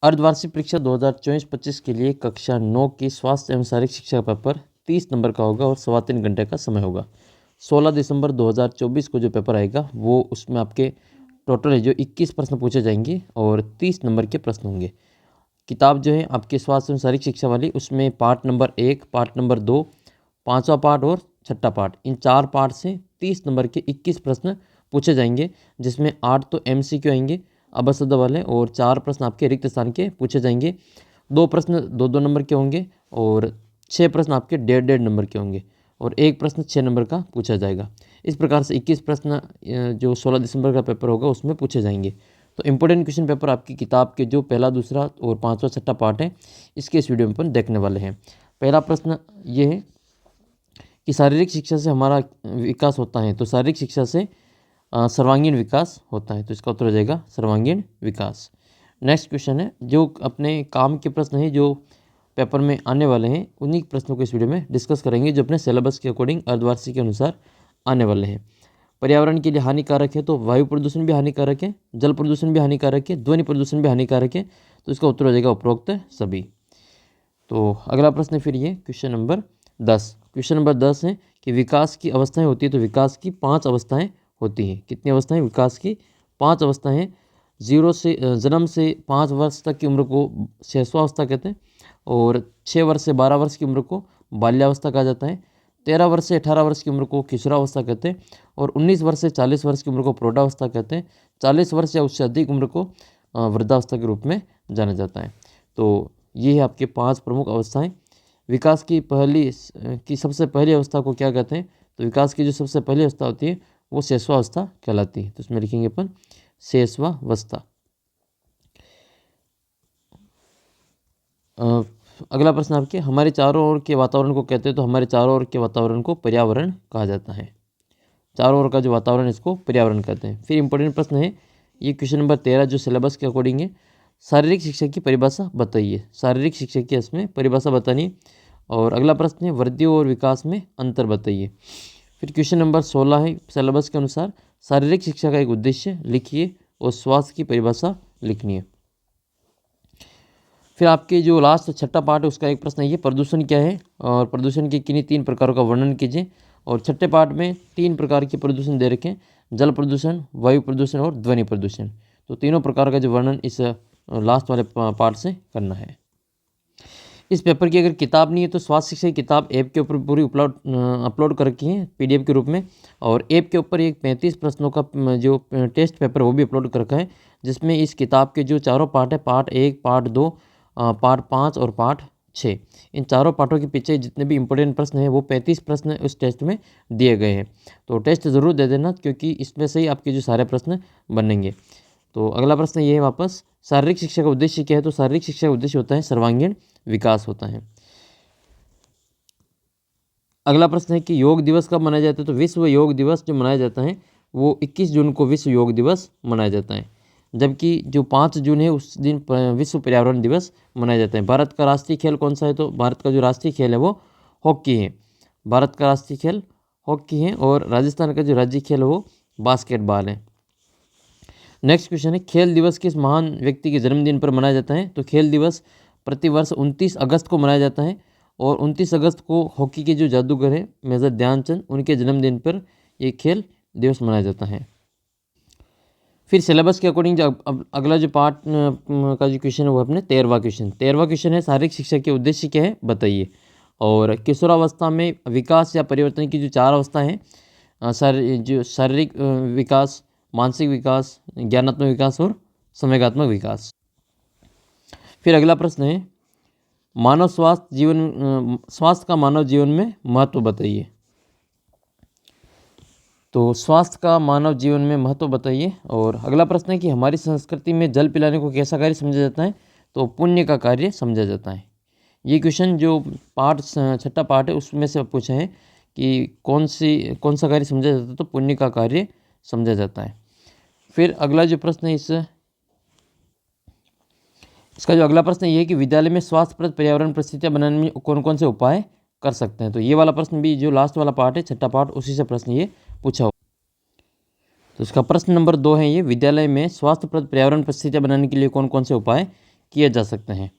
अर्धवार्षिक परीक्षा 2024-25 के लिए कक्षा 9 की स्वास्थ्य एवं शारीरिक शिक्षा का पेपर 30 नंबर का होगा और 3.25 घंटे का समय होगा। 16 दिसंबर 2024 को जो पेपर आएगा वो उसमें आपके टोटल है जो 21 प्रश्न पूछे जाएंगे और 30 नंबर के प्रश्न होंगे। किताब जो है आपके स्वास्थ्य एवं शारीरिक शिक्षा वाली, उसमें पार्ट नंबर 1, पार्ट नंबर 2, 5वां पार्ट और 6ठा पार्ट, इन 4 पार्ट से 30 नंबर के 21 प्रश्न पूछे जाएंगे, जिसमें 8 तो MCQ आएंगे अबसद वाले और 4 प्रश्न आपके रिक्त स्थान के पूछे जाएंगे। 2 प्रश्न 2-2 नंबर के होंगे और 6 प्रश्न आपके 1.5-1.5 नंबर के होंगे और 1 प्रश्न 6 नंबर का पूछा जाएगा। इस प्रकार से 21 प्रश्न जो 16 दिसंबर का पेपर होगा उसमें पूछे जाएंगे। तो इम्पोर्टेंट क्वेश्चन पेपर आपकी किताब के जो पहला, दूसरा और 5वां 6ठा पार्ट है, इसके इस वीडियो में अपन देखने वाले हैं। पहला प्रश्न ये है कि शारीरिक शिक्षा से हमारा विकास होता है, तो शारीरिक शिक्षा से सर्वांगीण विकास होता है, तो इसका उत्तर हो जाएगा सर्वांगीण विकास। नेक्स्ट क्वेश्चन है, जो अपने काम के प्रश्न हैं जो पेपर में आने वाले हैं, उन्हीं प्रश्नों को इस वीडियो में डिस्कस करेंगे जो अपने सिलेबस के अकॉर्डिंग अर्धवार्षिक के अनुसार आने वाले हैं। पर्यावरण के लिए हानिकारक है, तो वायु प्रदूषण भी हानिकारक है, जल प्रदूषण भी हानिकारक है, ध्वनि प्रदूषण भी हानिकारक है, तो इसका उत्तर हो जाएगा उपरोक्त सभी। तो अगला प्रश्न फिर ये क्वेश्चन नंबर 10। क्वेश्चन नंबर 10 है कि विकास की अवस्थाएं होती है, तो विकास की 5 अवस्थाएं होती हैं। कितनी अवस्थाएं? विकास की 5 अवस्थाएं हैं। जन्म से 5 वर्ष तक की उम्र को शैशवावस्था कहते हैं और 6 वर्ष से 12 वर्ष की उम्र को बाल्यावस्था कहा जाता है। 13 वर्ष से 18 वर्ष की उम्र को किशोरावस्था कहते हैं और 19 वर्ष से 40 वर्ष की उम्र को प्रौढ़ावस्था कहते हैं। 40 वर्ष या उससे अधिक उम्र को वृद्धावस्था के रूप में जाना जाता है। तो ये है आपके 5 प्रमुख अवस्थाएं। विकास की सबसे पहली अवस्था को क्या कहते हैं? तो विकास की जो सबसे पहली अवस्था होती है वो शैशवावस्था कहलाती है, तो इसमें लिखेंगे अपन शैशवावस्था। अगला प्रश्न आपके, हमारे चारों ओर के वातावरण को कहते हैं, तो हमारे चारों ओर के वातावरण को पर्यावरण कहा जाता है। चारों ओर का जो वातावरण इसको पर्यावरण कहते हैं। फिर इंपॉर्टेंट प्रश्न है ये क्वेश्चन नंबर 13 जो सिलेबस के अकॉर्डिंग है, शारीरिक शिक्षा की परिभाषा बताइए। शारीरिक शिक्षा की इसमें परिभाषा बतानी। और अगला प्रश्न है वृद्धि और विकास में अंतर बताइए। फिर क्वेश्चन नंबर 16 है सिलेबस के अनुसार शारीरिक शिक्षा का एक उद्देश्य लिखिए और स्वास्थ्य की परिभाषा लिखनी है। फिर आपके जो लास्ट 6ठा पार्ट है उसका एक प्रश्न है ये प्रदूषण क्या है और प्रदूषण के किन्हीं 3 प्रकारों का वर्णन कीजिए। और 6ठे पार्ट में 3 प्रकार के प्रदूषण दे रखे हैं, जल प्रदूषण, वायु प्रदूषण और ध्वनि प्रदूषण। तो तीनों प्रकार का जो वर्णन इस लास्ट वाले पार्ट से करना है। इस पेपर की अगर किताब नहीं है तो स्वास्थ्य शिक्षा की किताब ऐप के ऊपर पूरी अपलोड कर रखी है PDF के रूप में, और ऐप के ऊपर एक 35 प्रश्नों का जो टेस्ट पेपर वो भी अपलोड कर रखा है, जिसमें इस किताब के जो चारों पार्ट है, पार्ट 1, पार्ट 2, पार्ट 5 और पार्ट 6, इन चारों पार्टों के पीछे जितने भी इंपॉर्टेंट प्रश्न हैं वो 35 प्रश्न उस टेस्ट में दिए गए हैं। तो टेस्ट ज़रूर दे देना क्योंकि इसमें से ही आपके जो सारे प्रश्न बनेंगे। तो अगला प्रश्न ये है वापस, शारीरिक शिक्षा का उद्देश्य क्या है? तो शारीरिक शिक्षा का उद्देश्य होता है सर्वांगीण विकास होता है। अगला प्रश्न है कि योग दिवस कब मनाया जाता है? तो विश्व योग दिवस जो मनाया जाता है वो 21 जून को विश्व योग दिवस मनाया जाता है, जबकि जो 5 जून है उस दिन विश्व पर्यावरण दिवस मनाया जाता है। भारत का राष्ट्रीय खेल कौन सा है? तो भारत का जो राष्ट्रीय खेल है वो हॉकी है। भारत का राष्ट्रीय खेल हॉकी है और राजस्थान का जो राज्य खेल है वो बास्केटबॉल है। नेक्स्ट क्वेश्चन है, खेल दिवस किस महान व्यक्ति के जन्मदिन पर मनाया जाता है? तो खेल दिवस प्रतिवर्ष 29 अगस्त को मनाया जाता है और 29 अगस्त को हॉकी के जो जादूगर हैं मेजर ध्यानचंद, उनके जन्मदिन पर ये खेल दिवस मनाया जाता है। फिर सिलेबस के अकॉर्डिंग अगला जो पार्ट का जो क्वेश्चन है वो अपने 13वां क्वेश्चन है, शारीरिक शिक्षा के उद्देश्य क्या है बताइए। और किशोरावस्था में विकास या परिवर्तन की जो 4 अवस्थाएं हैं, जो शारीरिक विकास, मानसिक विकास, ज्ञानात्मक विकास और संवेगात्मक विकास। फिर अगला प्रश्न है मानव स्वास्थ्य का मानव जीवन में महत्व बताइए। तो स्वास्थ्य का मानव जीवन में महत्व बताइए। और अगला प्रश्न है कि हमारी संस्कृति में जल पिलाने को कैसा कार्य समझा जाता है? तो पुण्य का कार्य समझा जाता है। ये क्वेश्चन जो पार्ट 6ठा पार्ट है उसमें से पूछा है कि कौन सा कार्य समझा जाता है? तो पुण्य का कार्य समझा जाता है। फिर अगला जो प्रश्न है इसका जो अगला प्रश्न ये है कि विद्यालय में स्वास्थ्यप्रद पर्यावरण परिस्थितियां बनाने में कौन कौन से उपाय कर सकते हैं? तो ये वाला प्रश्न भी जो लास्ट वाला पार्ट है 6ठा पार्ट, उसी से प्रश्न ये पूछा हो। तो इसका प्रश्न नंबर 2 है ये, विद्यालय में स्वास्थ्यप्रद पर्यावरण परिस्थितियां बनाने के लिए कौन कौन से उपाय किए जा सकते हैं।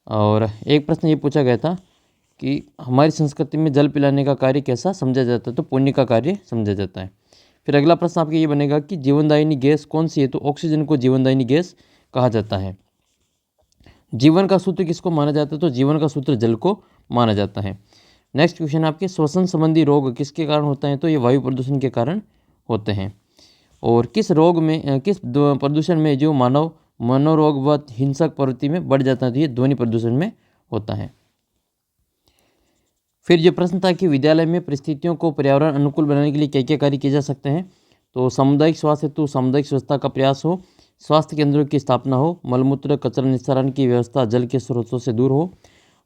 और एक प्रश्न ये पूछा गया था कि हमारी संस्कृति में जल पिलाने का कार्य कैसा समझा जाता है, तो पुण्य का कार्य समझा जाता है। फिर अगला प्रश्न आपके ये बनेगा कि जीवनदायिनी गैस कौन सी है, तो ऑक्सीजन को जीवनदायिनी गैस कहा जाता है। जीवन का सूत्र किसको माना जाता है, तो जीवन का सूत्र जल को माना जाता है। नेक्स्ट क्वेश्चन आपके श्वसन संबंधी रोग किसके कारण होता है, तो ये वायु प्रदूषण के कारण होते हैं। और किस रोग में प्रदूषण में जो मानव मनोरोग व हिंसक प्रवृत्ति में बढ़ जाता है, तो ये ध्वनि प्रदूषण में होता है। फिर जो प्रश्न था कि विद्यालय में परिस्थितियों को पर्यावरण अनुकूल बनाने के लिए क्या क्या कार्य किए जा सकते हैं, तो सामुदायिक स्वास्थ्य हेतु सामुदायिक स्वच्छता का प्रयास हो, स्वास्थ्य केंद्रों की स्थापना हो, मलमूत्र कचरा निस्तारण की व्यवस्था जल के स्रोतों से दूर हो,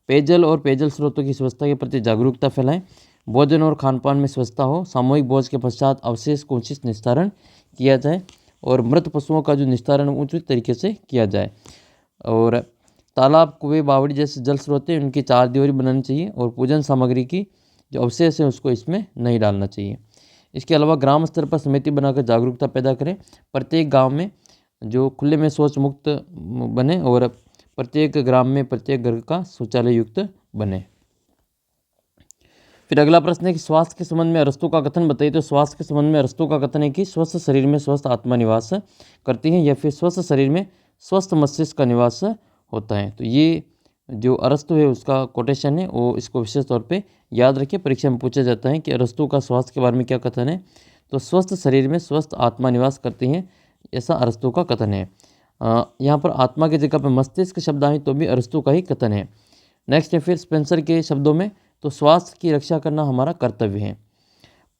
पेयजल और पेयजल स्रोतों की स्वच्छता के प्रति जागरूकता फैलाएं, भोजन और खानपान में स्वच्छता हो, सामूहिक भोज के पश्चात अवशेष को उचित निस्तारण किया जाए और मृत पशुओं का जो निस्तारण उचित तरीके से किया जाए। और तालाब कुएं बावड़ी जैसे जल स्रोत हैं उनकी चारदीवारी बनानी चाहिए और पूजन सामग्री की जो अवशेष है उसको इसमें नहीं डालना चाहिए। इसके अलावा ग्राम स्तर पर समिति बनाकर जागरूकता पैदा करें, प्रत्येक गांव में जो खुले में शौच मुक्त बने और प्रत्येक ग्राम में प्रत्येक घर का शौचालय युक्त बने। फिर अगला प्रश्न है कि स्वास्थ्य के संबंध में अरस्तु का कथन बताइए, तो स्वास्थ्य के संबंध में अरस्तु का कथन है कि स्वस्थ शरीर में स्वस्थ आत्मा निवास करती है या फिर स्वस्थ शरीर में स्वस्थ मस्तिष्क का निवास होता है। तो ये जो अरस्तु है उसका कोटेशन है, वो इसको विशेष तौर पे याद रखिए, परीक्षा में पूछा जाता है कि अरस्तु का स्वास्थ्य के बारे में क्या कथन है, तो स्वस्थ शरीर में स्वस्थ आत्मा निवास करती है, ऐसा अरस्तु का कथन है। यहाँ पर आत्मा की जगह पर मस्तिष्क शब्द आए तो भी अरस्तु का ही कथन है। नेक्स्ट है फिर स्पेंसर के शब्दों में, तो स्वास्थ्य की रक्षा करना हमारा कर्तव्य है।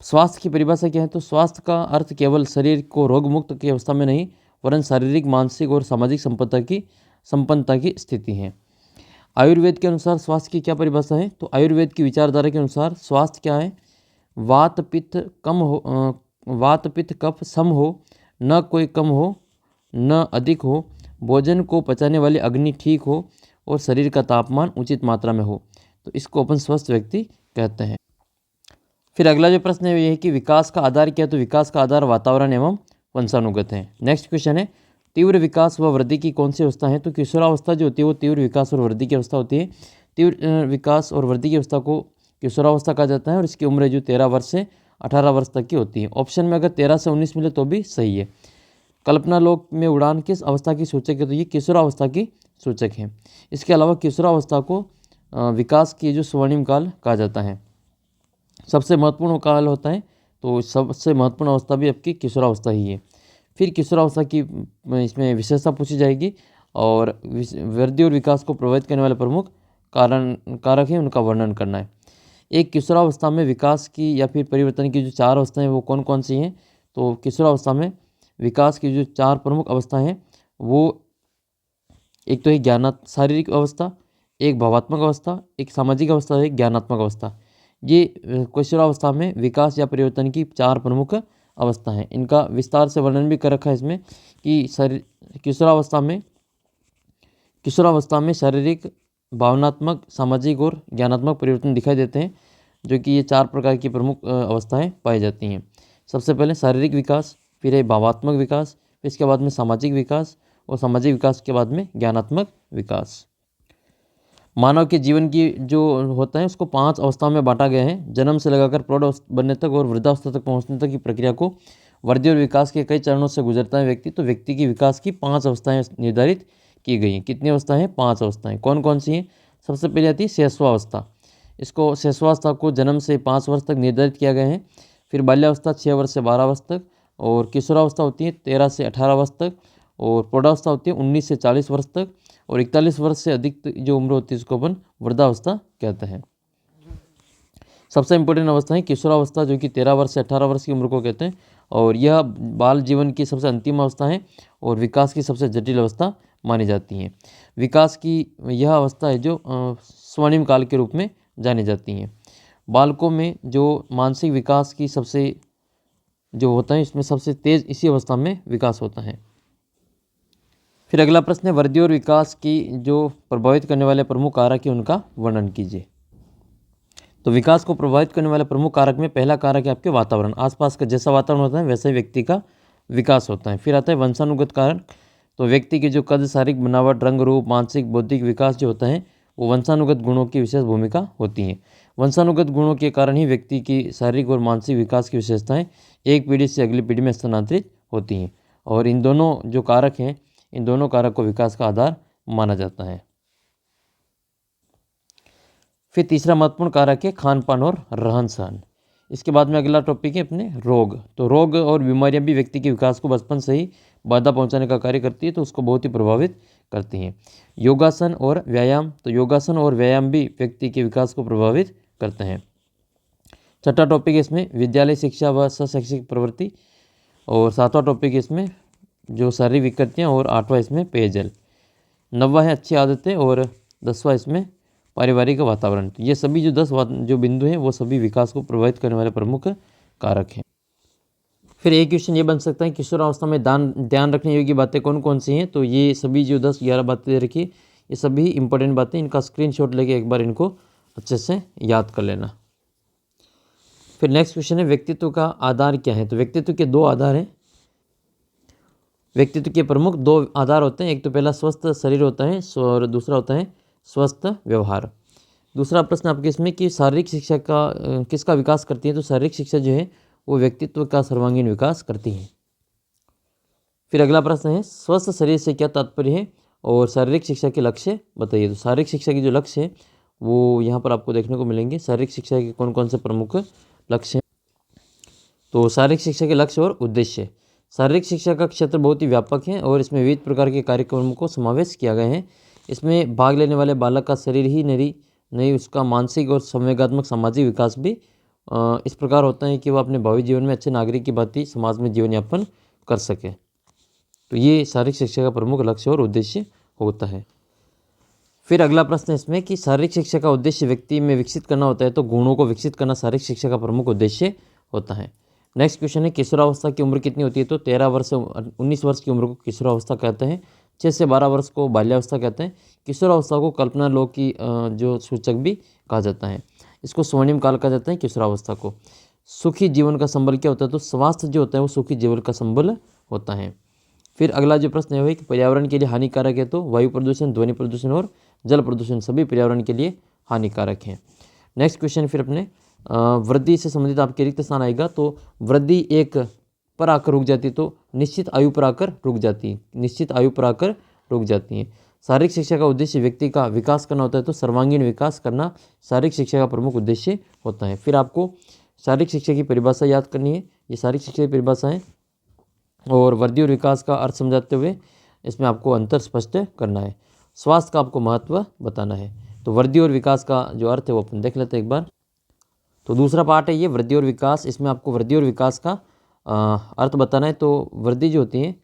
स्वास्थ्य की परिभाषा क्या है, तो स्वास्थ्य का अर्थ केवल शरीर को रोग मुक्त की अवस्था में नहीं वरन शारीरिक मानसिक और सामाजिक संपन्नता की स्थिति है। आयुर्वेद के अनुसार स्वास्थ्य की क्या परिभाषा है, तो आयुर्वेद की विचारधारा के अनुसार स्वास्थ्य क्या है, वात पित्त कफ सम हो, न कोई कम हो न अधिक हो, भोजन को पचाने वाली अग्नि ठीक हो और शरीर का तापमान उचित मात्रा में हो, तो इसको अपन स्वस्थ व्यक्ति कहते हैं। फिर अगला जो प्रश्न है ये है कि विकास का आधार क्या है, तो विकास का आधार वातावरण एवं वंशानुगत है। नेक्स्ट क्वेश्चन है तीव्र विकास व वृद्धि की कौन सी अवस्था है, तो किशोरावस्था जो होती है वो तीव्र विकास और वृद्धि की अवस्था होती है। तीव्र विकास और वृद्धि की अवस्था को किशोरावस्था कहा जाता है और इसकी उम्र जो 13 वर्ष से 18 वर्ष तक की होती है। ऑप्शन में अगर 13 से 19 मिले तो भी सही है। कल्पना लोक में उड़ान किस अवस्था की सूचक है, तो ये किशोरावस्था की सूचक है। इसके अलावा किशोरावस्था को विकास की जो स्वर्णिम काल कहा जाता है, सबसे महत्वपूर्ण काल होता है, तो सबसे महत्वपूर्ण अवस्था भी आपकी किशोरावस्था ही है। फिर किशोरावस्था की इसमें विशेषता पूछी जाएगी और वृद्धि और विकास को प्रभावित करने वाले प्रमुख कारक हैं उनका वर्णन करना है। एक किशोरावस्था में विकास की या फिर परिवर्तन की जो 4 अवस्थाएं वो कौन कौन सी हैं, तो किशोरावस्था में विकास की जो 4 प्रमुख अवस्थाएं हैं वो एक तो है शारीरिक अवस्था, एक भावात्मक अवस्था, एक सामाजिक अवस्था, एक ज्ञानात्मक अवस्था। ये किशोरावस्था में विकास या परिवर्तन की 4 प्रमुख अवस्था है। इनका विस्तार से वर्णन भी कर रखा है इसमें कि किशोरावस्था में शारीरिक, भावनात्मक, सामाजिक और ज्ञानात्मक परिवर्तन दिखाई देते हैं, जो कि ये 4 प्रकार की प्रमुख अवस्थाएं पाई जाती हैं। सबसे पहले शारीरिक विकास, फिर है भावात्मक विकास, फिर इसके बाद में सामाजिक विकास और सामाजिक विकास के बाद में ज्ञानात्मक विकास। मानव के जीवन की जो होता है उसको 5 अवस्थाओं में बांटा गया है। जन्म से लगाकर प्रौढ़ बनने तक और वृद्धावस्था तक पहुंचने तक की प्रक्रिया को वृद्धि और विकास के कई चरणों से गुजरता है व्यक्ति, तो व्यक्ति की विकास की 5 अवस्थाएं निर्धारित की गई हैं। कितनी अवस्थाएं हैं, 5 अवस्थाएं। कौन कौन सी हैं, सबसे पहले आती है शैशवावस्था। इसको शैशवावस्था को जन्म से 5 वर्ष तक निर्धारित किया गया है। फिर बाल्यावस्था 6 वर्ष से 12 वर्ष तक, और किशोरावस्था होती है 13 से 18 वर्ष तक, और प्रौढ़ावस्था होती है 19 से 40 वर्ष तक, और 41 वर्ष से अधिक जो उम्र होती है उसको अपन वृद्धावस्था कहते हैं। सबसे इंपॉर्टेंट अवस्था है किशोरावस्था, जो कि 13 वर्ष से 18 वर्ष की उम्र को कहते हैं, और यह बाल जीवन की सबसे अंतिम अवस्था है और विकास की सबसे जटिल अवस्था मानी जाती है। विकास की यह अवस्था है जो स्वर्णिम काल के रूप में जानी जाती है। बालकों में जो मानसिक विकास की सबसे जो होता है इसमें सबसे तेज इसी अवस्था में विकास होता है। फिर अगला प्रश्न है वृद्धि और विकास की जो प्रभावित करने वाले प्रमुख कारक है उनका वर्णन कीजिए। तो विकास को प्रभावित करने वाले प्रमुख कारक में पहला कारक है आपके वातावरण। आसपास का जैसा वातावरण होता है वैसा ही व्यक्ति का विकास होता है। फिर आता है वंशानुगत कारक। तो व्यक्ति के जो कद, शारीरिक बनावट, रंग रूप, मानसिक बौद्धिक विकास जो होता है वो वंशानुगत गुणों की विशेष भूमिका होती है। वंशानुगत गुणों के कारण ही व्यक्ति की शारीरिक और मानसिक विकास की विशेषताएं एक पीढ़ी से अगली पीढ़ी में स्थानांतरित होती हैं और इन दोनों जो कारक हैं, इन दोनों कारक को विकास का आधार माना जाता है। फिर तीसरा महत्वपूर्ण कारक है खान पान और रहन सहन। इसके बाद में अगला टॉपिक है अपने रोग। तो रोग और बीमारियां भी व्यक्ति के विकास को बचपन से ही बाधा पहुंचाने का कार्य करती है, तो उसको बहुत ही प्रभावित करती हैं। योगासन और व्यायाम, तो योगासन और व्यायाम भी व्यक्ति के विकास को प्रभावित करते हैं। छठा टॉपिक है इसमें विद्यालय शिक्षा व शैक्षिक प्रवृत्ति और सातवां टॉपिक है इसमें जो शारीरिक विकृतियाँ और आठवां इसमें पेयजल। नौवां है अच्छी आदतें और 10वां इसमें पारिवारिक वातावरण। तो ये सभी जो 10 जो बिंदु हैं वो सभी विकास को प्रभावित करने वाले प्रमुख कारक हैं। फिर एक क्वेश्चन ये बन सकता है किशोरावस्था में ध्यान रखने योग्य बातें कौन कौन सी हैं। तो ये सभी जो 10-11 बातें रखी, ये सभी इंपॉर्टेंट बातें, इनका स्क्रीनशॉट लेके एक बार इनको अच्छे से याद कर लेना। फिर नेक्स्ट क्वेश्चन है व्यक्तित्व का आधार क्या है। तो व्यक्तित्व के 2 आधार हैं। व्यक्तित्व के प्रमुख 2 आधार होते हैं। एक तो पहला स्वस्थ शरीर होता है और दूसरा होता है स्वस्थ व्यवहार। दूसरा प्रश्न आपके इसमें कि शारीरिक शिक्षा का किसका विकास करती है। तो शारीरिक शिक्षा जो है वो व्यक्तित्व का सर्वांगीण विकास करती है। फिर अगला प्रश्न है स्वस्थ शरीर से क्या तात्पर्य है और शारीरिक शिक्षा के लक्ष्य बताइए। तो शारीरिक शिक्षा के जो लक्ष्य है वो यहाँ पर आपको देखने को मिलेंगे। शारीरिक शिक्षा के कौन कौन से प्रमुख लक्ष्य हैं। तो शारीरिक शिक्षा के लक्ष्य और उद्देश्य। शारीरिक शिक्षा का क्षेत्र बहुत ही व्यापक है और इसमें विविध प्रकार के कार्यक्रमों को समावेश किया गया है। इसमें भाग लेने वाले बालक का शरीर ही नहीं उसका मानसिक और संवेगात्मक सामाजिक विकास भी इस प्रकार होता है कि वह अपने भावी जीवन में अच्छे नागरिक की भांति समाज में जीवन यापन कर सके। तो ये शारीरिक शिक्षा का प्रमुख लक्ष्य और उद्देश्य होता है। फिर अगला प्रश्न इसमें कि शारीरिक शिक्षा का उद्देश्य व्यक्ति में विकसित करना होता है। तो गुणों को विकसित करना शारीरिक शिक्षा का प्रमुख उद्देश्य होता है। नेक्स्ट क्वेश्चन है किशोरावस्था की उम्र कितनी होती है। तो 13 वर्ष से 19 वर्ष की उम्र को किशोरावस्था कहते हैं। 6 से 12 वर्ष को बाल्यावस्था कहते हैं। किशोरावस्था को कल्पना लोक की जो सूचक भी कहा जाता है। इसको स्वर्णिम काल कहा जाता है किशोरावस्था को। सुखी जीवन का संबल क्या होता है। तो स्वास्थ्य जो होता है वो सुखी जीवन का संबल होता है। फिर अगला जो प्रश्न है कि पर्यावरण के लिए हानिकारक है। तो वायु प्रदूषण, ध्वनि प्रदूषण और जल प्रदूषण सभी पर्यावरण के लिए हानिकारक हैं। नेक्स्ट क्वेश्चन फिर अपने वृद्धि से संबंधित आपके रिक्त स्थान आएगा। तो वृद्धि एक पर आकर रुक जाती है। तो निश्चित आयु पर आकर रुक जाती है। निश्चित आयु पर आकर रुक जाती है। शारीरिक शिक्षा का उद्देश्य व्यक्ति का विकास करना होता है। तो सर्वांगीण विकास करना शारीरिक शिक्षा का प्रमुख उद्देश्य होता है। फिर आपको शारीरिक शिक्षा की परिभाषा याद करनी है। ये शारीरिक शिक्षा की परिभाषा है और वृद्धि और विकास का अर्थ समझाते हुए इसमें आपको अंतर स्पष्ट करना है। स्वास्थ्य का आपको महत्व बताना है। तो वृद्धि और विकास का जो अर्थ है वो अपन देख लेते हैं एक बार। तो दूसरा पार्ट है ये वृद्धि और विकास। इसमें आपको वृद्धि और विकास का अर्थ बताना है। तो वृद्धि जो होती है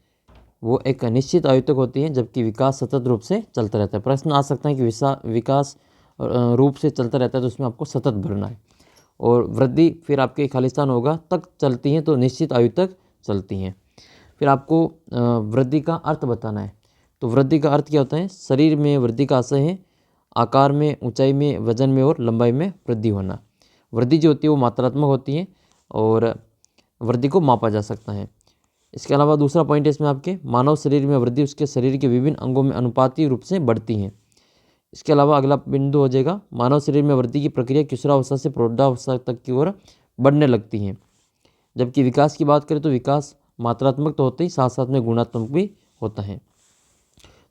वो एक निश्चित आयु तक होती है, जबकि विकास सतत रूप से चलता रहता है। प्रश्न आ सकता है कि विकास रूप से चलता रहता है, तो उसमें आपको सतत भरना है। और वृद्धि फिर आपके खालिस्तान होगा तक चलती हैं, तो निश्चित आयु तक चलती हैं। फिर आपको वृद्धि का अर्थ बताना है। तो वृद्धि का अर्थ क्या होता है। शरीर में वृद्धि का आशय है आकार में, ऊंचाई में, वजन में और लंबाई में वृद्धि होना। वृद्धि जो होती है वो मात्रात्मक होती है और वृद्धि को मापा जा सकता है। इसके अलावा दूसरा पॉइंट है इसमें आपके मानव शरीर में वृद्धि उसके शरीर के विभिन्न अंगों में अनुपातीय रूप से बढ़ती है। इसके अलावा अगला बिंदु हो जाएगा मानव शरीर में वृद्धि की प्रक्रिया किशोरावस्था से प्रौढ़ावस्था तक की ओर बढ़ने लगती है। जबकि विकास की बात करें तो विकास मात्रात्मक तो होता ही, साथ साथ में गुणात्मक भी होता है।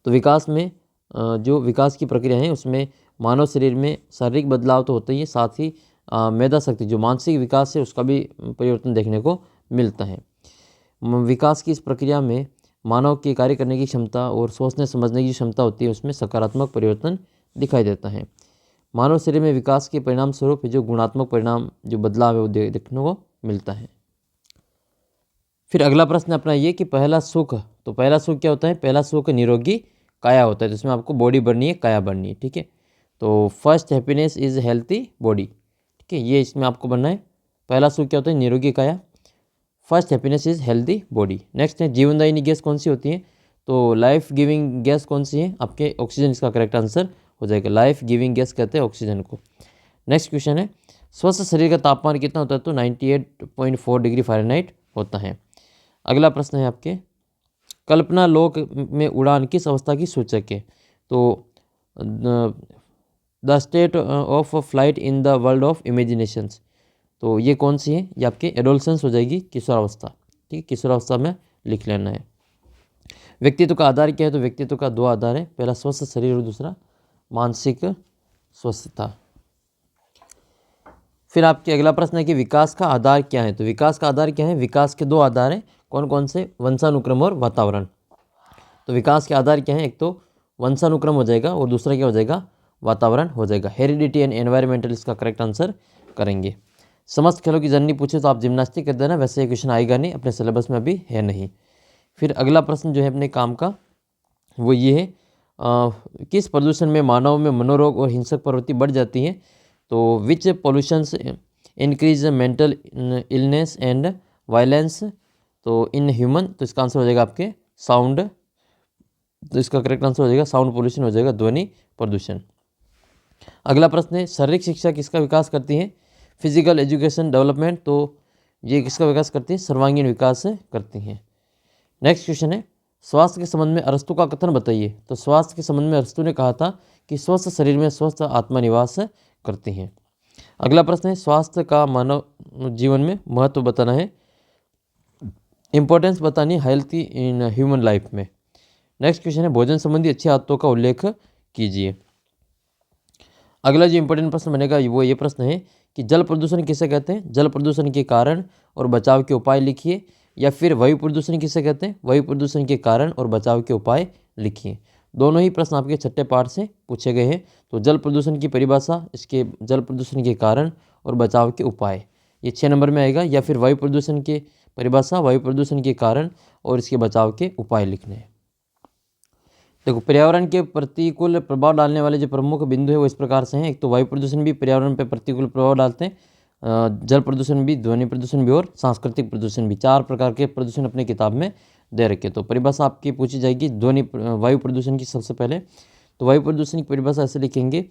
तो विकास में जो विकास की प्रक्रिया है उसमें मानव शरीर में शारीरिक बदलाव तो होता ही है, साथ ही मेधा शक्ति जो मानसिक विकास है उसका भी परिवर्तन देखने को मिलता है। विकास की इस प्रक्रिया में मानव की कार्य करने की क्षमता और सोचने समझने की क्षमता होती है उसमें सकारात्मक परिवर्तन दिखाई देता है। मानव शरीर में विकास के परिणाम स्वरूप जो गुणात्मक परिणाम जो बदलाव है वो देखने को मिलता है। फिर अगला प्रश्न अपना ये कि पहला सुख। तो पहला सुख क्या होता है। पहला सुख निरोगी काया होता है। तो इसमें आपको बॉडी बढ़नी है, काया बढ़नी है, ठीक है। तो first happiness is healthy body, ठीक है, ये इसमें आपको बनना है। पहला सुख क्या होता है, निरोगी काया। First happiness is healthy body. Next है जीवनदायिनी गैस कौन सी होती है। तो लाइफ गिविंग गैस कौन सी है, आपके ऑक्सीजन इसका करेक्ट आंसर हो जाएगा। लाइफ गिविंग गैस कहते हैं ऑक्सीजन को। नेक्स्ट क्वेश्चन है स्वस्थ शरीर का तापमान कितना होता है। तो 98.4 डिग्री फ़ारेनहाइट होता है। अगला प्रश्न है आपके कल्पना लोक में उड़ान किस अवस्था की सूचक है? तो the state of flight in the world of imaginations. तो ये कौन सी है? ये आपके एडोलसेंस हो जाएगी, किशोरावस्था। ठीक है, किशोरावस्था में लिख लेना है। व्यक्तित्व का आधार क्या है? तो व्यक्तित्व का दो आधार है, पहला स्वस्थ शरीर और दूसरा मानसिक स्वस्थता। फिर आपके अगला प्रश्न है कि विकास का आधार क्या है? तो विकास का आधार क्या है? विकास के दो आधार हैं, कौन कौन से? वंशानुक्रम और वातावरण। तो विकास के आधार क्या है? एक तो वंशानुक्रम हो जाएगा और दूसरा क्या हो जाएगा? वातावरण हो जाएगा। हेरिडिटी एंड एनवायरमेंटल इसका करेक्ट आंसर करेंगे। समस्त खेलों की जननी पूछे तो आप जिम्नास्टिक कर देना, वैसे ये क्वेश्चन आएगा नहीं, अपने सिलेबस में अभी है नहीं। फिर अगला प्रश्न जो है अपने काम का वो ये है, किस प्रदूषण में मानव में मनोरोग और हिंसक प्रवृत्ति बढ़ जाती है? तो which pollutions increase mental illness and violence तो इन ह्यूमन? तो इसका आंसर हो जाएगा आपके साउंड। तो इसका करेक्ट आंसर हो जाएगा साउंड पोल्यूशन हो जाएगा, ध्वनि प्रदूषण। अगला प्रश्न है, शारीरिक शिक्षा किसका विकास करती है? Physical education development. तो ये किसका विकास करती है? सर्वांगीण विकास करती हैं। नेक्स्ट क्वेश्चन है, स्वास्थ्य के संबंध में अरस्तु का कथन बताइए। तो स्वास्थ्य के संबंध में अरस्तु ने कहा था कि स्वस्थ शरीर में स्वस्थ आत्मा निवास करती हैं। अगला प्रश्न है, स्वास्थ्य का मानव जीवन में महत्व बताना है, इंपॉर्टेंस बतानी है हेल्थी इन ह्यूमन लाइफ में। नेक्स्ट क्वेश्चन है, भोजन संबंधी अच्छी आदतों का उल्लेख कीजिए। अगला जो इंपॉर्टेंट प्रश्न बनेगा वो ये प्रश्न है कि जल प्रदूषण किसे कहते हैं? जल प्रदूषण के कारण और बचाव के उपाय लिखिए। या फिर वायु प्रदूषण किसे कहते हैं? वायु प्रदूषण के कारण और बचाव के उपाय लिखिए। दोनों ही प्रश्न आपके छठे पाठ से पूछे गए हैं। तो जल प्रदूषण की परिभाषा, इसके जल प्रदूषण के कारण और बचाव के उपाय, ये 6 नंबर में आएगा। या फिर वायु प्रदूषण के परिभाषा, वायु प्रदूषण के कारण और इसके बचाव के उपाय लिखने हैं। देखो, पर्यावरण के प्रतिकूल प्रभाव डालने वाले जो प्रमुख बिंदु है वो इस प्रकार से हैं। एक तो वायु प्रदूषण भी पर्यावरण पर प्रतिकूल प्रभाव डालते हैं, जल प्रदूषण भी, ध्वनि प्रदूषण भी और सांस्कृतिक प्रदूषण भी। 4 प्रकार के प्रदूषण अपने किताब में दे रखे। तो परिभाषा आपकी पूछी जाएगी वायु प्रदूषण की सबसे पहले। तो वायु प्रदूषण की परिभाषा ऐसे लिखेंगे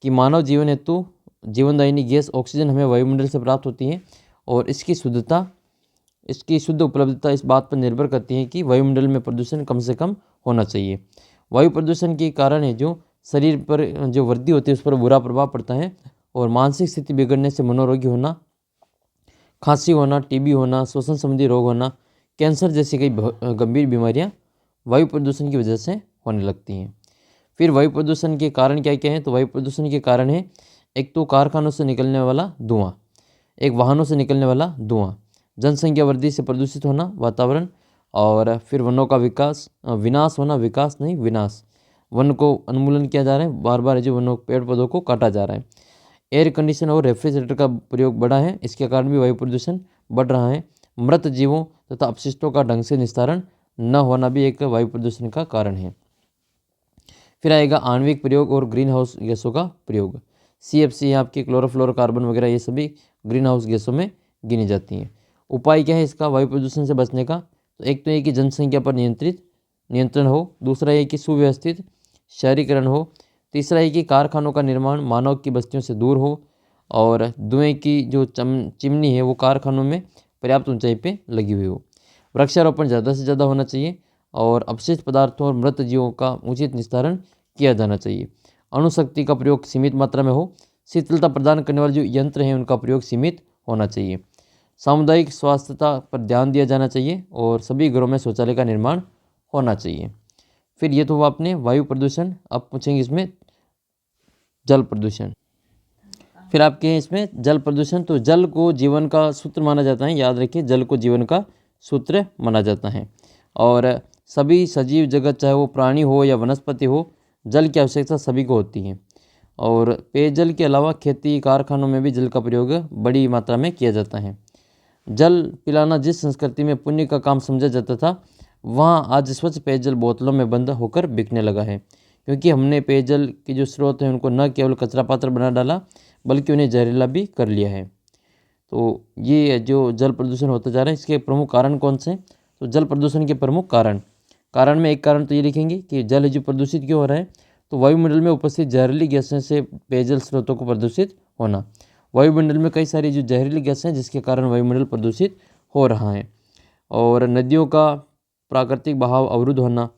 कि मानव जीवन हेतु जीवनदायिनी गैस ऑक्सीजन हमें वायुमंडल से प्राप्त होती है और इसकी शुद्धता, इसकी शुद्ध उपलब्धता इस बात पर निर्भर करती है कि वायुमंडल में प्रदूषण कम से कम होना चाहिए। वायु प्रदूषण के कारण है जो शरीर पर जो वृद्धि होती है उस पर बुरा प्रभाव पड़ता है और मानसिक स्थिति बिगड़ने से मनोरोगी होना, खांसी होना, टीबी होना, श्वसन संबंधी रोग होना, कैंसर जैसी कई गंभीर बीमारियां वायु प्रदूषण की वजह से होने लगती हैं। फिर वायु प्रदूषण के कारण क्या क्या है? तो वायु प्रदूषण के कारण है एक तो कारखानों से निकलने वाला धुआं, एक वाहनों से निकलने वाला धुआं, जनसंख्या वृद्धि से प्रदूषित होना वातावरण, और फिर वनों का विनाश होना, विकास नहीं विनाश, वन को उन्मूलन किया जा रहा है, बार बार जो वनों पेड़ पौधों को काटा जा रहा है। एयर कंडीशन और रेफ्रिजरेटर का प्रयोग बढ़ा है, इसके कारण भी वायु प्रदूषण बढ़ रहा है। मृत जीवों तथा अपशिष्टों का ढंग से निस्तारण न होना भी एक वायु प्रदूषण का कारण है। फिर आएगा आणविक प्रयोग और ग्रीन हाउस गैसों का प्रयोग। CFC आपकी क्लोरोफ्लोरोकार्बन वगैरह ये सभी ग्रीन हाउस गैसों में गिनी जाती हैं। उपाय क्या है इसका वायु प्रदूषण से बचने का? तो एक तो ये कि जनसंख्या पर नियंत्रण हो, दूसरा ये कि सुव्यवस्थित शहरीकरण हो, तीसरा ये कि कारखानों का निर्माण मानव की बस्तियों से दूर हो, और धुएं की जो चिमनी है वो कारखानों में पर्याप्त ऊंचाई पे लगी हुई हो। वृक्षारोपण ज़्यादा से ज़्यादा होना चाहिए और अपशिष्ट पदार्थों और मृत जीवों का उचित निस्तारण किया जाना चाहिए। अणुशक्ति का प्रयोग सीमित मात्रा में हो, शीतलता प्रदान करने वाले जो यंत्र हैं उनका प्रयोग सीमित होना चाहिए। सामुदायिक स्वास्थ्यता पर ध्यान दिया जाना चाहिए और सभी घरों में शौचालय का निर्माण होना चाहिए। फिर ये तो हुआ अपने वायु प्रदूषण। अब पूछेंगे इसमें जल प्रदूषण। फिर आपके हैं इसमें जल प्रदूषण। तो जल को जीवन का सूत्र माना जाता है, याद रखिए जल को जीवन का सूत्र माना जाता है और सभी सजीव जगत चाहे वो प्राणी हो या वनस्पति हो, जल की आवश्यकता सभी को होती है। और पेयजल के अलावा खेती कारखानों में भी जल का प्रयोग बड़ी मात्रा में किया जाता है। जल पिलाना जिस संस्कृति में पुण्य का काम समझा जाता था, वहाँ आज स्वच्छ पेयजल बोतलों में बंद होकर बिकने लगा है, क्योंकि हमने पेयजल के जो स्रोत हैं उनको न केवल कचरा पात्र बना डाला बल्कि उन्हें जहरीला भी कर लिया है। तो ये जो जल प्रदूषण होता जा रहा है इसके प्रमुख कारण कौन से हैं? तो जल प्रदूषण के प्रमुख कारण में एक कारण तो ये लिखेंगे कि जल जो प्रदूषित क्यों हो रहा है? तो वायुमंडल में उपस्थित जहरीली गैसों से पेयजल स्रोतों को प्रदूषित होना। वायुमंडल में कई सारी जो जहरीली गैसें हैं जिसके कारण वायुमंडल प्रदूषित हो रहा है। और नदियों का प्राकृतिक बहाव अवरुद्ध होना,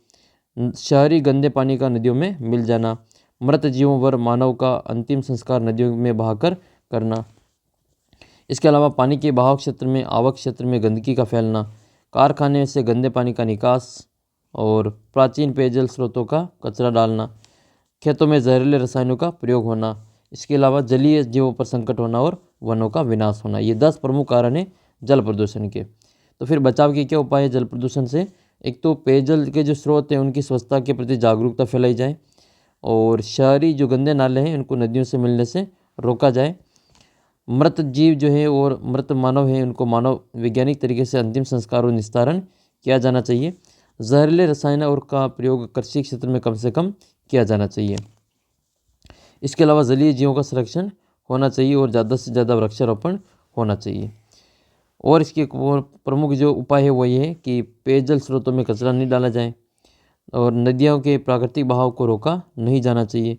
शहरी गंदे पानी का नदियों में मिल जाना, मृत जीवों व मानव का अंतिम संस्कार नदियों में बहाकर करना। इसके अलावा पानी के बहाव क्षेत्र में आवक क्षेत्र में गंदगी का फैलना, कारखाने से गंदे पानी का निकास और प्राचीन पेयजल स्रोतों का कचरा डालना, खेतों में जहरीले रसायनों का प्रयोग होना, इसके अलावा जलीय जीवों पर संकट होना और वनों का विनाश होना। ये 10 प्रमुख कारण हैं जल प्रदूषण के। तो फिर बचाव के क्या उपाय है जल प्रदूषण से? एक तो पेयजल के जो स्रोत हैं उनकी स्वच्छता के प्रति जागरूकता फैलाई जाए, और शहरी जो गंदे नाले हैं उनको नदियों से मिलने से रोका जाए। मृत जीव जो है और मृत मानव है उनको मानव वैज्ञानिक तरीके से अंतिम संस्कार और निस्तारण किया जाना चाहिए। जहरीले रसायन और का प्रयोग कृषि क्षेत्र में कम से कम किया जाना चाहिए। इसके अलावा जलीय जीवों का संरक्षण होना चाहिए और ज़्यादा से ज़्यादा वृक्षारोपण होना चाहिए। और इसके प्रमुख जो उपाय है वो ये है कि पेयजल स्रोतों में कचरा नहीं डाला जाए, और नदियों के प्राकृतिक बहाव को रोका नहीं जाना चाहिए,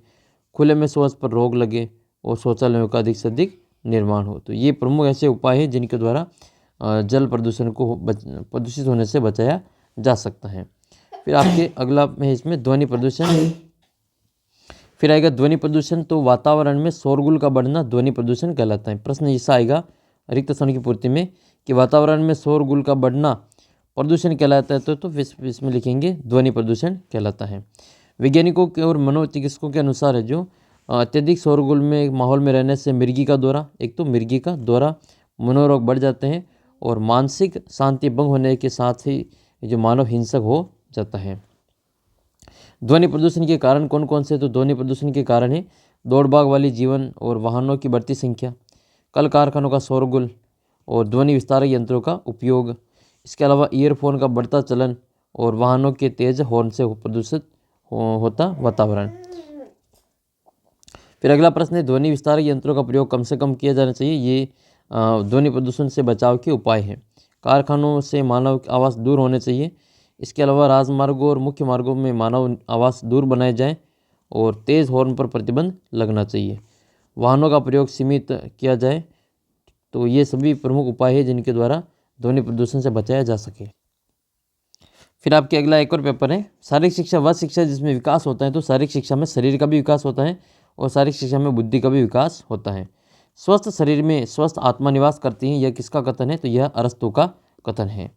खुले में शौच पर रोक लगे और शौचालयों का अधिक से अधिक निर्माण हो। तो ये प्रमुख ऐसे उपाय हैं जिनके द्वारा जल प्रदूषण को प्रदूषित होने से बचाया जा सकता है। फिर आपके अगला है इसमें ध्वनि प्रदूषण। फिर आएगा ध्वनि प्रदूषण। तो वातावरण में शोरगुल का बढ़ना ध्वनि प्रदूषण कहलाता है। प्रश्न ऐसा आएगा रिक्त स्थान की पूर्ति में कि वातावरण में शोरगुल का बढ़ना प्रदूषण कहलाता है, तो इसमें लिखेंगे ध्वनि प्रदूषण कहलाता है। वैज्ञानिकों के और मनोचिकित्सकों के अनुसार है जो अत्यधिक शोरगुल में माहौल में रहने से मिर्गी का दौरा, एक तो मिर्गी का दौरा, मनोरोग बढ़ जाते हैं और मानसिक शांति भंग होने के साथ ही जो मानव हिंसक हो जाता है। ध्वनि प्रदूषण के कारण कौन कौन से? तो ध्वनि प्रदूषण के कारण है दौड़ भाग वाली जीवन और वाहनों की बढ़ती संख्या, कल कारखानों का शोरगुल और ध्वनि विस्तारक यंत्रों का उपयोग, इसके अलावा ईयरफोन का बढ़ता चलन और वाहनों के तेज हॉर्न से प्रदूषित होता वातावरण। फिर अगला प्रश्न है ध्वनि विस्तारक यंत्रों का प्रयोग कम से कम किया जाना चाहिए। ये ध्वनि प्रदूषण से बचाव के उपाय हैं। कारखानों से मानव आवास दूर होने चाहिए। इसके अलावा राजमार्गों और मुख्य मार्गों में मानव आवास दूर बनाए जाएं और तेज़ हॉर्न पर प्रतिबंध लगना चाहिए। वाहनों का प्रयोग सीमित किया जाए। तो ये सभी प्रमुख उपाय हैं जिनके द्वारा ध्वनि प्रदूषण से बचाया जा सके। फिर आपके अगला एक और पेपर है शारीरिक शिक्षा वह शिक्षा जिसमें विकास होता है। तो शारीरिक शिक्षा में शरीर का भी विकास होता है और शारीरिक शिक्षा में बुद्धि का भी विकास होता है। स्वस्थ शरीर में स्वस्थ आत्मा निवास करती है, यह किसका कथन है? तो यह अरस्तु का कथन है।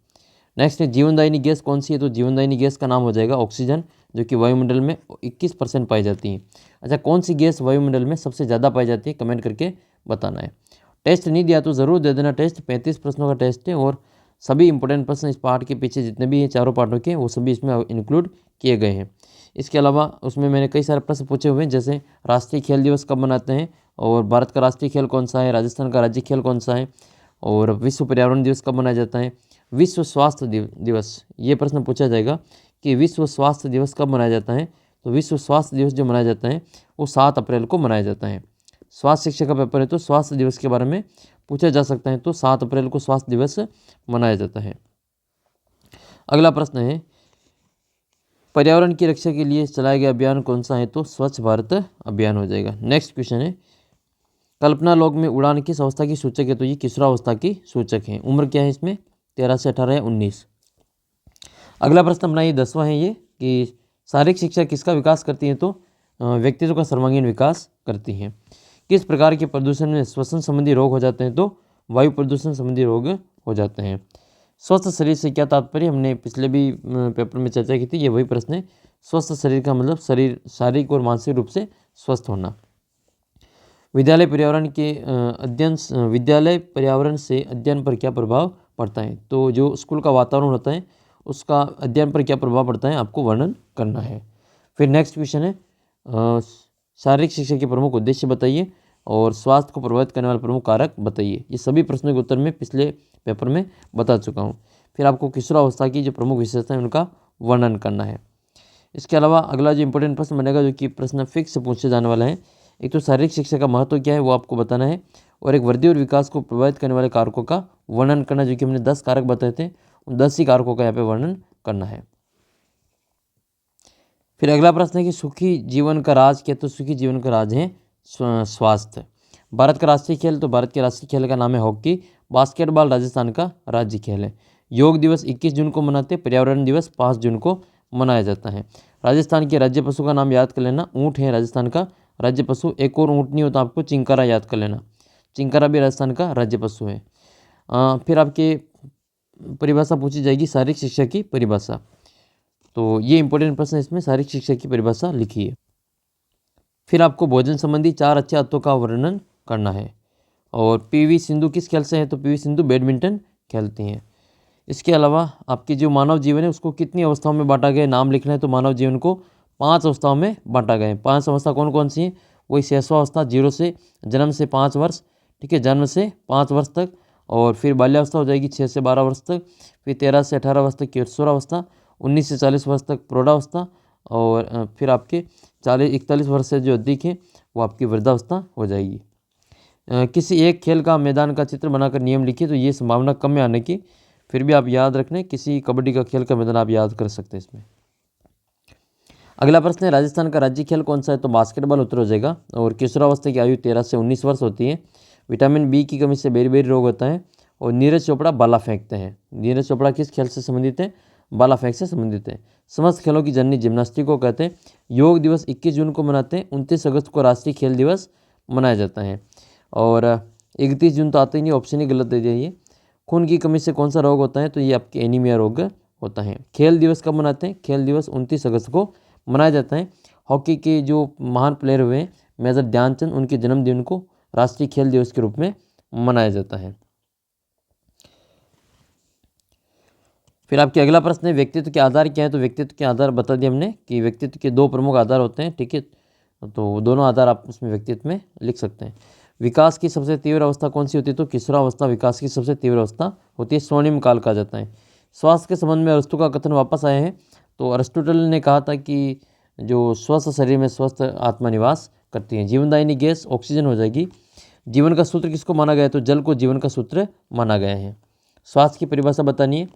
नेक्स्ट है जीवनदायिनी गैस कौन सी है? तो जीवनदायिनी गैस का नाम हो जाएगा ऑक्सीजन, जो कि वायुमंडल में 21% पाई जाती है। अच्छा, कौन सी गैस वायुमंडल में सबसे ज़्यादा पाई जाती है? कमेंट करके बताना है। टेस्ट नहीं दिया तो ज़रूर दे देना टेस्ट। 35 प्रश्नों का टेस्ट है और सभी इंपॉर्टेंट प्रश्न इस पार्ट के पीछे जितने भी हैं चारों पार्टों के वो सभी इसमें इंक्लूड किए गए हैं। इसके अलावा उसमें मैंने कई सारे प्रश्न पूछे हुए हैं, जैसे राष्ट्रीय खेल दिवस कब मनाते हैं, और भारत का राष्ट्रीय खेल कौन सा है, राजस्थान का राज्य खेल कौन सा है, और विश्व पर्यावरण दिवस कब मनाया जाता है, विश्व स्वास्थ्य दिवस। ये प्रश्न पूछा जाएगा कि विश्व स्वास्थ्य दिवस कब मनाया जाता है। तो विश्व स्वास्थ्य दिवस जो मनाया जाता है वो 7 अप्रैल को मनाया जाता है। स्वास्थ्य शिक्षा का पेपर है तो स्वास्थ्य दिवस के बारे में पूछा जा सकता है। तो 7 अप्रैल को स्वास्थ्य दिवस मनाया जाता है। अगला प्रश्न है पर्यावरण की रक्षा के लिए चलाया गया अभियान कौन सा है? तो स्वच्छ भारत अभियान हो जाएगा। नेक्स्ट क्वेश्चन है कल्पना लोक में उड़ान किस अवस्था की सूचक है? तो ये किशोरावस्था की सूचक है। उम्र क्या है इसमें? 13 से 18 या 19। अगला प्रश्न अपना ये 10वां है ये कि शारीरिक शिक्षा किसका विकास करती है? तो व्यक्तित्व का सर्वांगीण विकास करती है। किस प्रकार के प्रदूषण में श्वसन संबंधी रोग हो जाते हैं? तो वायु प्रदूषण संबंधी रोग हो जाते हैं। स्वस्थ शरीर से क्या तात्पर्य? हमने पिछले भी पेपर में चर्चा की थी, ये वही प्रश्न है। स्वस्थ शरीर का मतलब शरीर शारीरिक और मानसिक रूप से स्वस्थ होना। विद्यालय पर्यावरण से अध्ययन पर क्या प्रभाव पड़ता है? तो जो स्कूल का वातावरण होता है उसका अध्ययन पर क्या प्रभाव पड़ता है आपको वर्णन करना है। फिर नेक्स्ट क्वेश्चन है शारीरिक शिक्षा के प्रमुख उद्देश्य बताइए और स्वास्थ्य को प्रभावित करने वाले प्रमुख कारक बताइए। ये सभी प्रश्नों के उत्तर मैं पिछले पेपर में बता चुका हूँ। फिर आपको किशोरावस्था की जो प्रमुख विशेषता है उनका वर्णन करना है। इसके अलावा अगला जो इंपॉर्टेंट प्रश्न बनेगा जो कि प्रश्न फिक्स पूछे जाने वाला है, एक तो शारीरिक शिक्षा का महत्व क्या है वो आपको बताना है, और एक वृद्धि और विकास को प्रभावित करने वाले कारकों का वर्णन करना, जो कि हमने 10 कारक बताए थे उन 10 ही कारकों का यहाँ पे वर्णन करना है। फिर अगला प्रश्न है कि सुखी जीवन का राज क्या? तो सुखी जीवन का राज है स्वास्थ्य। भारत का राष्ट्रीय खेल? तो भारत के राष्ट्रीय खेल का नाम है हॉकी। बास्केटबॉल राजस्थान का राज्य खेल है। योग दिवस 21 जून को मनाते हैं, पर्यावरण दिवस 5 जून को मनाया जाता है। राजस्थान के राज्य पशु का नाम याद कर लेना, ऊँट है राजस्थान का राज्य पशु। एक और ऊँट नहीं होता आपको चिंकारा याद कर लेना, चिंकारा भी राजस्थान का राज्य पशु है। फिर आपके परिभाषा पूछी जाएगी शारीरिक शिक्षा की परिभाषा, तो ये इंपॉर्टेंट प्रश्न है इसमें, शारीरिक शिक्षा की परिभाषा लिखिए। फिर आपको भोजन संबंधी 4 अच्छे आदतों का वर्णन करना है। और पीवी सिंधु किस खेल से है, तो पीवी सिंधु बैडमिंटन खेलती हैं। इसके अलावा आपकी जो मानव जीवन है उसको कितनी अवस्थाओं में बांटा गया है, नाम लिखना है। तो मानव जीवन को 5 अवस्थाओं में बांटा गया है। 5 अवस्था कौन कौन सी हैं, वही शैशवावस्था, 0 से जन्म से 5 वर्ष, ठीक है, जन्म से 5 वर्ष तक। और फिर बाल्यावस्था हो जाएगी 6 से 12 वर्ष तक। फिर 13 से 18 वर्ष तक किशोरावस्था, 19 से 40 वर्ष तक प्रौढ़ावस्था। और फिर आपके 41 वर्ष से जो अधिक है वो आपकी वृद्धावस्था हो जाएगी। किसी एक खेल का मैदान का चित्र बनाकर नियम लिखिए, तो ये संभावना कम है आने की, फिर भी आप याद रखने किसी कबड्डी का खेल का मैदान आप याद कर सकते हैं इसमें। अगला प्रश्न है राजस्थान का राज्य खेल कौन सा है, तो बास्केटबॉल उत्तर हो जाएगा। और किशोरावस्था की आयु 13 से 19 वर्ष होती है। विटामिन बी की कमी से बेरी रोग होता है। और नीरज चोपड़ा भाला फेंकते हैं। नीरज चोपड़ा किस खेल से संबंधित है, भाला फेंक से संबंधित है। समस्त खेलों की जननी जिम्नास्टिक को कहते हैं। योग दिवस 21 जून को मनाते हैं। 29 अगस्त को राष्ट्रीय खेल दिवस मनाया जाता है। और 31 जून तो आते ही नहीं, ऑप्शन ही गलत दे दिया। खून की कमी से कौन सा रोग होता है, तो ये आपके एनीमिया रोग होता है। खेल दिवस कब मनाते हैं, खेल दिवस 29 अगस्त को मनाया जाता है। हॉकी के जो महान प्लेयर हुए हैं मेजर ध्यानचंद, उनके जन्मदिन को राष्ट्रीय खेल दिवस के रूप में मनाया जाता है। फिर आपके अगला प्रश्न है व्यक्तित्व के आधार क्या है, तो व्यक्तित्व के आधार बता दिए हमने कि व्यक्तित्व के 2 प्रमुख आधार होते हैं, ठीक है, तो दोनों आधार आप उसमें व्यक्तित्व में लिख सकते हैं। विकास की सबसे तीव्र अवस्था कौन सी होती है, तो किशोरावस्था विकास की सबसे तीव्र अवस्था होती है, स्वर्णिम काल कहा जाता है। स्वास्थ्य के संबंध में अरस्तु का कथन वापस आए हैं। तो अरिस्टोटल ने कहा था कि जो स्वस्थ शरीर में स्वस्थ आत्मा निवास करती है। जीवनदायिनी गैस ऑक्सीजन हो जाएगी। जीवन का सूत्र किसको माना गया है, तो जल को जीवन का सूत्र माना गया है। स्वास्थ्य की परिभाषा बतानी है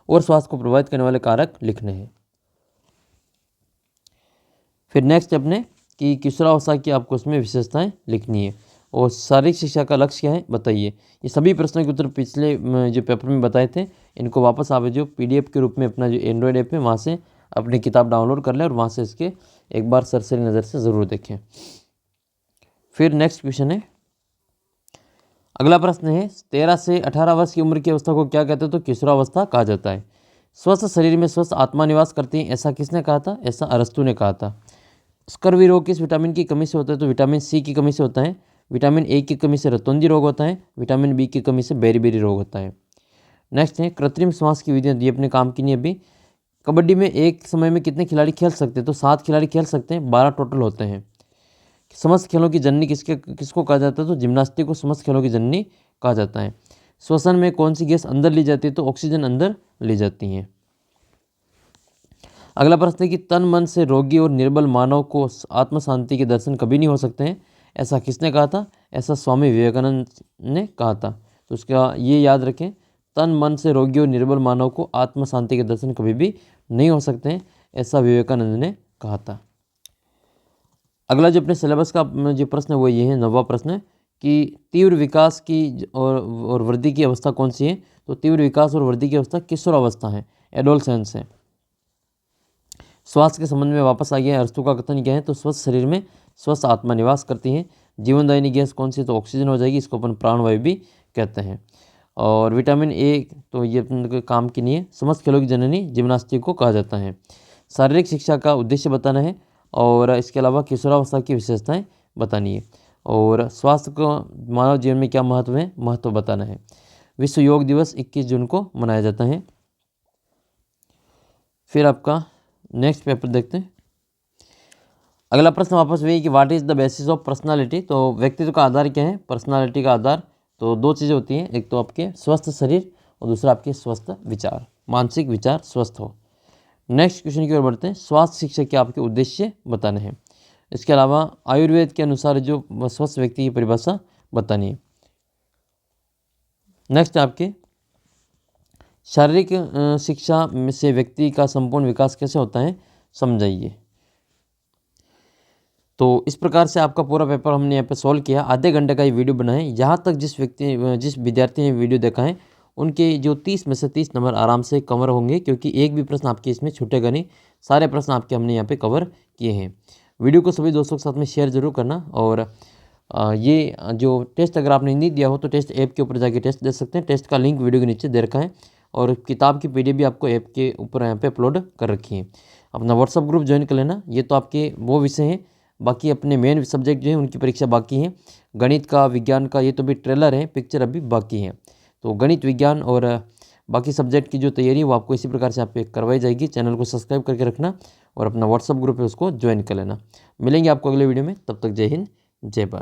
और स्वास्थ्य को प्रभावित करने वाले कारक लिखने हैं। फिर नेक्स्ट अपने कि किशोरावस्था की आपको उसमें विशेषताएं लिखनी है। और शारीरिक शिक्षा का लक्ष्य क्या है बताइए। ये सभी प्रश्नों के उत्तर पिछले जो पेपर में बताए थे, इनको वापस आप जो PDF के रूप में अपना जो एंड्रॉयड ऐप है वहाँ से अपनी किताब डाउनलोड कर लें और वहाँ से इसके एक बार सरसरी नज़र से ज़रूर देखें। फिर नेक्स्ट क्वेश्चन है, अगला प्रश्न है 13 से 18 वर्ष की उम्र की अवस्था को क्या कहते हैं, तो किशोरावस्था कहा जाता है। स्वस्थ शरीर में स्वस्थ आत्मा निवास करती है, ऐसा किसने कहा था, ऐसा अरस्तु ने कहा था। स्कर्वी रोग किस विटामिन की कमी से होता है, तो विटामिन सी की कमी से होता है। विटामिन ए की कमी से रतौंधी रोग होता है। विटामिन बी की कमी से बेरी रोग होता है। नेक्स्ट है कृत्रिम श्वास की विधियाँ दी अपने काम की नहीं अभी। कबड्डी में एक समय में कितने खिलाड़ी खेल सकते हैं, तो 7 खिलाड़ी खेल सकते हैं, 12 टोटल होते हैं। समस्त खेलों की जननी किसको कहा जाता है, तो जिम्नास्टिक को समस्त खेलों की जननी कहा जाता है। श्वसन में कौन सी गैस अंदर ली जाती है, तो ऑक्सीजन अंदर ली जाती है। अगला प्रश्न है कि तन मन से रोगी और निर्बल मानव को आत्म शांति के दर्शन कभी नहीं हो सकते हैं, ऐसा किसने कहा था, ऐसा स्वामी विवेकानंद ने कहा था। तो उसका ये याद रखें, तन मन से रोगी और निर्बल मानव को आत्म शांति के दर्शन कभी भी नहीं हो सकते हैं, ऐसा विवेकानंद ने कहा था। अगला जो अपने सिलेबस का जो प्रश्न है वो ये है, 9वां प्रश्न है कि तीव्र विकास की और वृद्धि की अवस्था कौन सी है, तो तीव्र विकास और वृद्धि की अवस्था किशोरावस्था है, एडोलसेंस है। स्वास्थ्य के संबंध में वापस आ गया है, अरस्तु का कथन क्या है, तो स्वस्थ शरीर में स्वस्थ आत्मा निवास करती है। जीवनदायिनी गैस कौन सी, तो ऑक्सीजन हो जाएगी, इसको अपन प्राणवायु भी कहते हैं। और विटामिन ए तो ये अपने काम की नहीं है। समस्त खेलों की जननी जिम्नास्टिक को कहा जाता है। शारीरिक शिक्षा का उद्देश्य बताना है और इसके अलावा किशोरावस्था की विशेषताएं बतानी है। और स्वास्थ्य को मानव जीवन में क्या महत्व है, महत्व बताना है। विश्व योग दिवस 21 जून को मनाया जाता है। फिर आपका नेक्स्ट पेपर देखते हैं। अगला प्रश्न वापस वही कि what is the basis of personality, तो व्यक्तित्व का आधार क्या है, पर्सनालिटी का आधार तो 2 चीज़ें होती हैं, एक तो आपके स्वस्थ शरीर और दूसरा आपके स्वस्थ विचार, मानसिक विचार स्वस्थ हो। नेक्स्ट क्वेश्चन की ओर बढ़ते हैं। स्वास्थ्य शिक्षा के आपके उद्देश्य बताने हैं। इसके अलावा आयुर्वेद के अनुसार जो स्वस्थ व्यक्ति की परिभाषा बतानी है। नेक्स्ट आपके शारीरिक शिक्षा से व्यक्ति का संपूर्ण विकास कैसे होता है समझाइए। तो इस प्रकार से आपका पूरा पेपर हमने यहाँ पे सॉल्व किया। आधे घंटे का ये वीडियो बना है। यहाँ तक जिस विद्यार्थी ने वीडियो देखा है उनके जो 30 में से 30 नंबर आराम से कवर होंगे, क्योंकि एक भी प्रश्न आपके इसमें छूटेगा नहीं, सारे प्रश्न आपके हमने यहाँ पे कवर किए हैं। वीडियो को सभी दोस्तों के साथ में शेयर जरूर करना। और ये जो टेस्ट अगर आपने नहीं दिया हो तो टेस्ट ऐप के ऊपर जाके टेस्ट दे सकते हैं। टेस्ट का लिंक वीडियो के नीचे दे रखा है और किताब की PDF भी आपको ऐप के ऊपर यहाँ पे अपलोड कर रखी है। अपना व्हाट्सअप ग्रुप ज्वाइन कर लेना। ये तो आपके वो विषय हैं, बाकी अपने मेन सब्जेक्ट जो हैं उनकी परीक्षा बाकी है। गणित का, विज्ञान का ये तो भी ट्रेलर है, पिक्चर अभी बाकी है। तो गणित, विज्ञान और बाकी सब्जेक्ट की जो तैयारी है वो आपको इसी प्रकार से आप पे करवाई जाएगी। चैनल को सब्सक्राइब करके रखना और अपना व्हाट्सअप ग्रुप है उसको ज्वाइन कर लेना। मिलेंगे आपको अगले वीडियो में, तब तक जय हिंद, जय भारत।